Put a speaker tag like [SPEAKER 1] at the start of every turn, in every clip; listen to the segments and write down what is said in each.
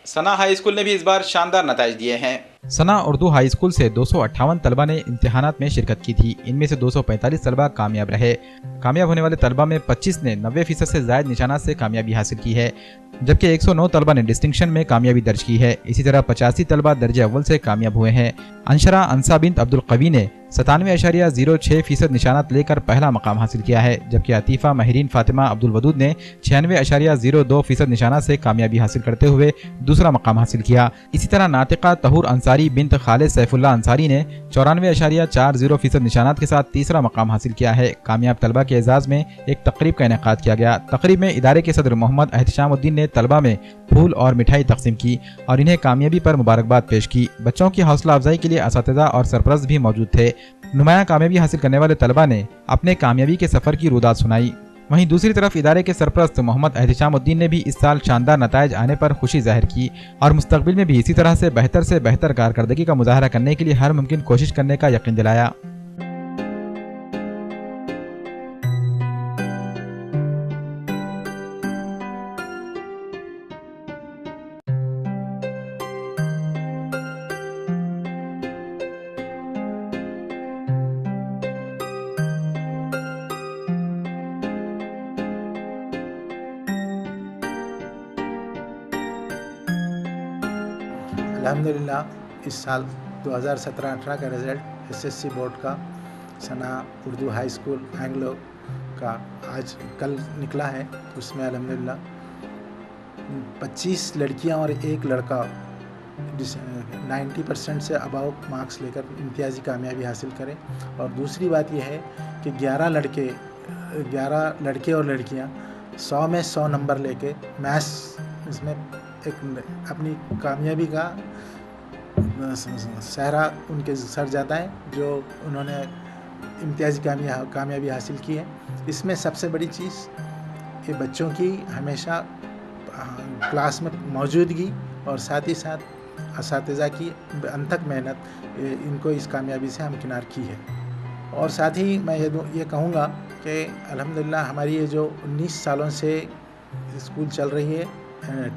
[SPEAKER 1] सना high school ने भी इस बार शानदार नताइज दिए हैं।
[SPEAKER 2] सना उर्दू हाई स्कूल से 258 तलबा ने इम्तिहानात में शिरकत की थी। इनमें से 245 तलबा कामयाब रहे। कामयाब होने वाले तलबा में 25 ने 90% से ज़ायद निशानात से कामयाबी हासिल की है, जबकि 109 तलबा ने डिस्टिंक्शन में कामयाबी दर्ज की है। इसी तरह 85 तलबा दर्जे अव्वल से कामयाब हुए हैं। अंशरा अंसा बिन्त अब्दुल कवी ने 97.06% निशानात लेकर पहला मकाम हासिल किया है, जबकि अतीफ़ा महरीन फातिमा अब्दुल वदूद ने 96.02% निशानात से कामयाबी हासिल करते हुए दूसरा मकाम हासिल किया। इसी तरह नातिका तहूर अंसारी बिन्त खालिद सैफुल्लाह अंसारी ने 94.40% निशानात के साथ तीसरा मकाम हासिल किया है। कामयाब तलबा के एजाज़ में एक तकरीब का इनेकाद किया गया। तकरीब में इदारे के सदर मोहम्मद एहतशामुद्दीन ने तलबा में फूल और मिठाई तकसीम की और इन्हें कामयाबी पर मुबारकबाद पेश की। बच्चों की हौसला अफजाई के लिए असातिज़ा और सरपरस्त भी मौजूद थे। नुमाया कामयाबी हासिल करने वाले तलबा ने अपने कामयाबी के सफ़र की रुदात सुनाई। वहीं दूसरी तरफ इदारे के सरपरस्त मोहम्मद एहतशामुद्दीन ने भी इस साल शानदार नताइज आने पर खुशी जाहिर की और मुस्तकबिल में भी इसी तरह से बेहतर कारकर्दगी का मुजाहरा करने के लिए हर मुमकिन कोशिश करने का यकीन दिलाया।
[SPEAKER 3] अल्हम्दुलिल्लाह इस साल 2017-18 का रिज़ल्ट एसएससी बोर्ड का सना उर्दू हाई स्कूल एंग्लो का आज कल निकला है। उसमें अल्हम्दुलिल्लाह 25 लड़कियां और एक लड़का 90% से अबाव मार्क्स लेकर इम्तियाजी कामयाबी हासिल करें। और दूसरी बात यह है कि 11 लड़के और लड़कियां 100 में 100 नंबर लेके मैथ्स इसमें एक अपनी कामयाबी का सहरा उनके सर जाता है, जो उन्होंने इम्तियाजी कामयाबी हासिल की है। इसमें सबसे बड़ी चीज़ ये बच्चों की हमेशा क्लास में मौजूदगी और साथ ही साथ असातिज़ा की अनथक मेहनत इनको इस कामयाबी से हमकिनार की है। और साथ ही मैं ये कहूँगा कि अल्हम्दुलिल्लाह हमारी ये जो 19 सालों से स्कूल चल रही है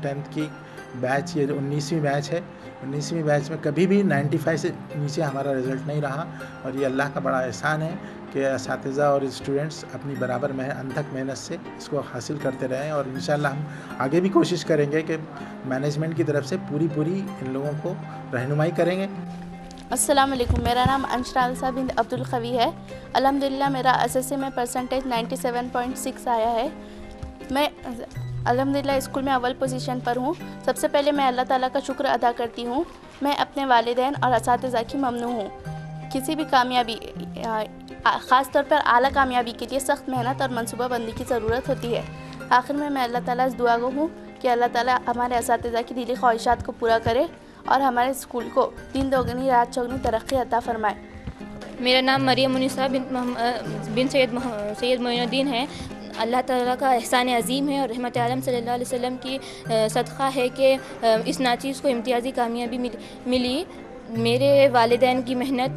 [SPEAKER 3] 10th की बैच, ये जो 19वीं बैच है, 19वीं बैच में कभी भी 95 से नीचे हमारा रिज़ल्ट नहीं रहा। और ये अल्लाह का बड़ा एहसान है कि असातिज़ा और स्टूडेंट्स अपनी बराबर अनथक मेहनत से इसको हासिल करते रहें। और इंशाअल्लाह हम आगे भी कोशिश करेंगे कि मैनेजमेंट की तरफ से पूरी इन लोगों को रहनुमाई करेंगे।
[SPEAKER 4] अस्सलाम वालेकुम, मेरा नाम अंशरा अंसा बिन्त अब्दुल कवी है। अल्हम्दुलिल्लाह मेरा एसएससी में परसेंटेज 97.6 आया है। मैं अल्हम्दुलिल्लाह स्कूल में अव्वल पोजीशन पर हूँ। सबसे पहले मैं अल्लाह ताला का शुक्र अदा करती हूँ। मैं अपने वालिदैन और असातिज़ा की ममनू हूँ। किसी भी कामयाबी, ख़ास तौर पर आला कामयाबी के लिए सख्त मेहनत और मनसूबाबंदी की ज़रूरत होती है। आखिर में मैं अल्लाह ताला से दुआ गो हूँ कि अल्लाह ताला हमारे असातिज़ा की दिली ख्वाहिशात को पूरा करे और हमारे स्कूल को दिन दोगुनी रात चौगुनी तरक्की अता फरमाए।
[SPEAKER 5] मेरा नाम मरियम मुनिसा बिन सैयद मोइनुद्दीन है। अल्लाह ताला का एहसान अज़ीम है और रहमत आलम सल्लल्लाहु अलैहि वसल्लम की सदक़ा है कि इस नाचीज़ को इम्तियाज़ी कामयाबी मिली। मेरे वालिदैन की मेहनत,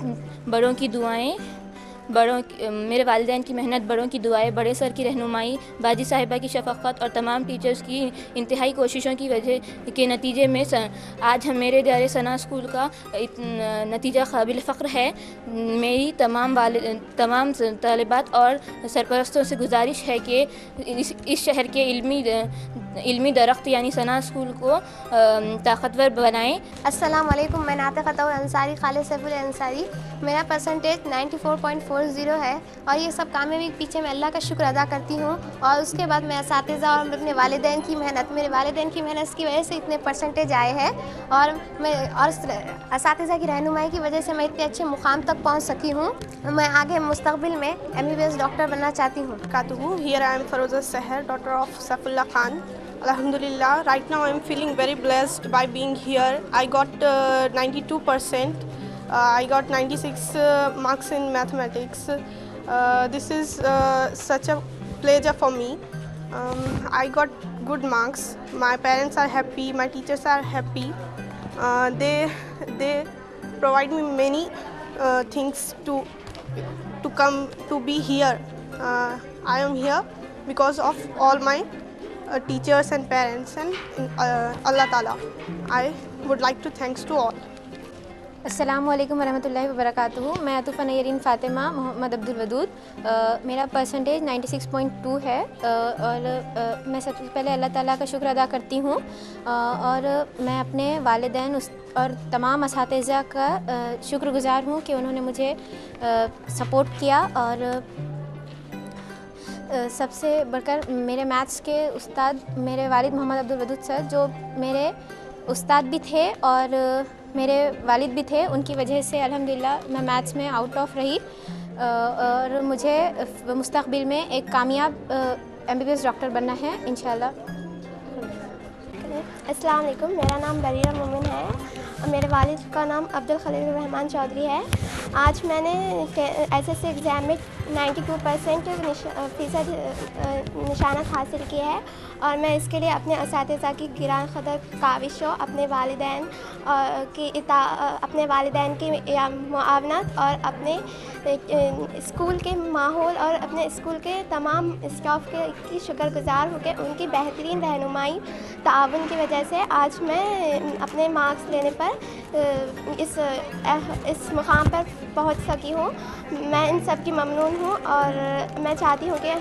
[SPEAKER 5] मेरे वालिदैन की मेहनत, बड़ों की दुआएं, बड़े सर की रहनुमाई, बाजी साहिबा की शफ़क़त और तमाम टीचर्स की इंतहाई कोशिशों की वजह के नतीजे में आज हम मेरे इदारे सना स्कूल का नतीजा काबिल फ़ख्र है। मेरी तमाम तालिबात और सरपरस्तों से गुजारिश है कि इस शहर के इल्मी दरख्त यानी सना स्कूल को ताकतवर बनाएँ।
[SPEAKER 6] अस्सलाम वालेकुम, मैं नातिका तहूर अंसारी खालिद सैफुल्लाह अंसारी। मेरा परसेंटेज 94.40 है और ये सब कामयाबी के पीछे मैं अल्लाह का शुक्र अदा करती हूँ। और उसके बाद मैं असातिज़ा और अपने वालिदैन की मेहनत की वजह से इतने परसेंटेज आए हैं और असातिज़ा की रहनुमाई की वजह से मैं इतने अच्छे मुकाम तक पहुँच सकी हूँ। मैं आगे मुस्तकबिल में MBBS डॉक्टर बनना चाहती हूँ।
[SPEAKER 7] Here I am Faroza Seher, daughter of Saifullah Khan. Alhamdulillah, right now I am feeling very blessed by being here. I got 92%. I got 96 marks in mathematics. This is such a pleasure for me. I got good marks. My parents are happy. My teachers are happy. They provide me many things to come to be here. I am here because of all my teachers and parents and Allah Ta'ala. I would like to thanks to all.
[SPEAKER 6] السلام علیکم ورحمۃ اللہ وبرکاتہ. میں عطوفہ نیرین فاطمہ محمد عبدالودود. میرا percentage 96.2 ہے اور میں سب سے پہلے اللہ تعالیٰ کا شکر ادا کرتی ہوں اور میں اپنے والدین اور تمام اساتذہ کا شکر گزار ہوں کہ انہوں نے مجھے سپورٹ کیا. اور سب سے بڑھ کر میرے میتھس کے استاد میرے والد محمد عبدالودود سر، جو میرے استاد بھی تھے اور میرے والد بھی تھے. ان کی وجہ سے الحمدللہ میں میتھس میں آؤٹ آف رہی اور مجھے مستقبل میں ایک کامیاب MBBS ڈاکٹر بننا ہے انشاءاللہ.
[SPEAKER 8] السلام علیکم. میرا نام بریرہ مومن ہے اور میرے والد کا نام عبدالخلیل الرحمن چودھری ہے. آج میں نے SSC ایگزام میں 92% نشانت حاصل کی ہے اور میں اس کے لیے اپنے اساتذہ کی گران قدر کاوشوں، اپنے والدین کی معاونت اور اپنے اسکول کے ماحول اور اپنے اسکول کے تمام اسٹاف کی شکر گزار ہو کے ان کی بہترین رہنمائی تعاون کی وجہ سے آج میں اپنے مارکس لینے پر اس مقام پر پہنچ سکی ہوں. میں ان سب کی ممنون ہوں اور میں چاہتی ہوں کہ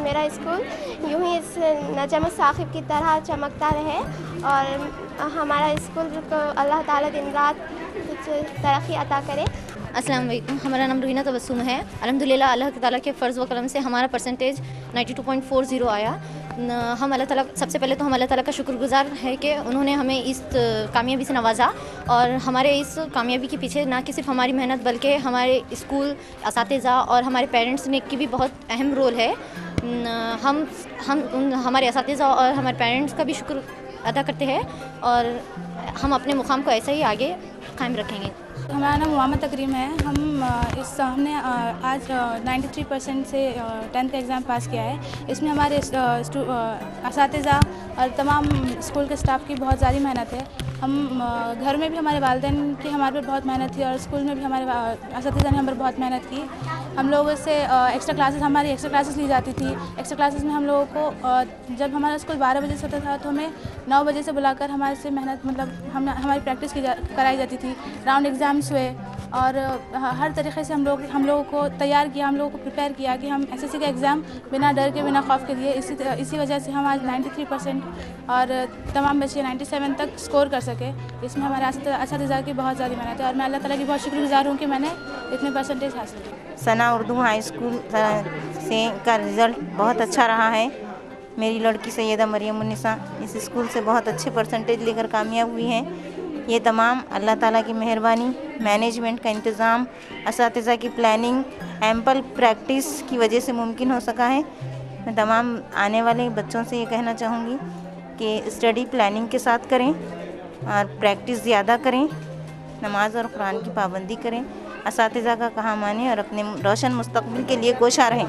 [SPEAKER 8] میرا اسکول یوں ہی اس نجم الثاقب کی طرح چمکتا رہے اور ہمارا اسکول کو اللہ تعالیٰ دن رات ترقی عطا کرے.
[SPEAKER 5] السلام علیکم. ہمارا نام روینہ تبسم ہے. الحمدللہ اللہ تعالیٰ کے فرض و کرم سے ہمارا پرسنٹیج 92.40 آیا. ہم اللہ تعالیٰ سب سے پہلے تو ہم اللہ تعالیٰ کا شکر گزار ہے کہ انہوں نے ہمیں اس کامیابی سے نوازا اور ہمارے اس کامیابی کے پیچھے نہ کہ صرف ہماری محنت بلکہ ہمارے اسکول، اساتذہ اور ہمارے پیرنٹس نے کی بھی بہت اہم رول ہے. ہم ہمارے اساتذہ اور ہمارے پیرنٹس کا بھی شکر ادا کرتے ہیں اور ہم اپنے مقام کو ایسا ہی آگے قائم رکھیں گے.
[SPEAKER 9] ہمارا نام محمد تکریم ہے. ہم نے آج 93% سے 10th ایگزام پاس کیا ہے. اس میں ہمارے اساتذہ اور تمام اسکول کے اسٹاف کی بہت زیادہ محنت ہے. ہم گھر میں بھی ہمارے والدین کی ہمارے پر بہت محنت تھی اور اسکول میں بھی ہمارے اساتذہ نے ہم پر بہت محنت کی. ہم لوگوں سے ہماری ایکسٹرا کلاسز لی جاتی تھی. ایکسٹرا کلاسز میں ہم لوگوں کو جب ہمارا اسکول 12 بجے سے ہوتا تھا تو ہمیں 9 بجے سے بلا کر ہمارے سے محنت ہماری پریکٹس کرائی جاتی تھی. راؤنڈ ایگزامس ہوئے اور ہر طریقے سے ہم لوگوں کو تیار کیا، ہم لوگوں کو پریپیئر کیا کہ ہم SSC کا ایگزام بنا ڈر کے بنا خوف کے دیے. اسی وجہ سے ہم آج 93% اور تمام بچے 97 تک اسکور کر سکے. اس میں ہمارے اساتذہ کی بہت زیادہ محنت ہے اور میں اللہ تعالیٰ کی بہت شکر گزار ہوں کہ میں نے اتنے پرسنٹیج حاصل کیا.
[SPEAKER 10] ثنا اردو ہائی اسکول سے کا رزلٹ بہت اچھا رہا ہے. میری لڑکی سیدہ مریم النساء اس اسکول سے بہت اچھے پرسنٹیج لے کر کامیاب ہوئی ہیں. یہ تمام اللہ تعالیٰ کی مہربانی، مینجمنٹ کا انتظام، اساتذہ کی پلاننگ، ایمپل پریکٹس کی وجہ سے ممکن ہو سکا ہے. میں تمام آنے والے بچوں سے یہ کہنا چاہوں گی کہ اسٹڈی پلاننگ کے ساتھ کریں اور پریکٹس زیادہ کریں، نماز اور قرآن کی پابندی کریں، اساتذہ کا کہا مانیں اور اپنے روشن مستقبل کے لیے کوشاں رہیں.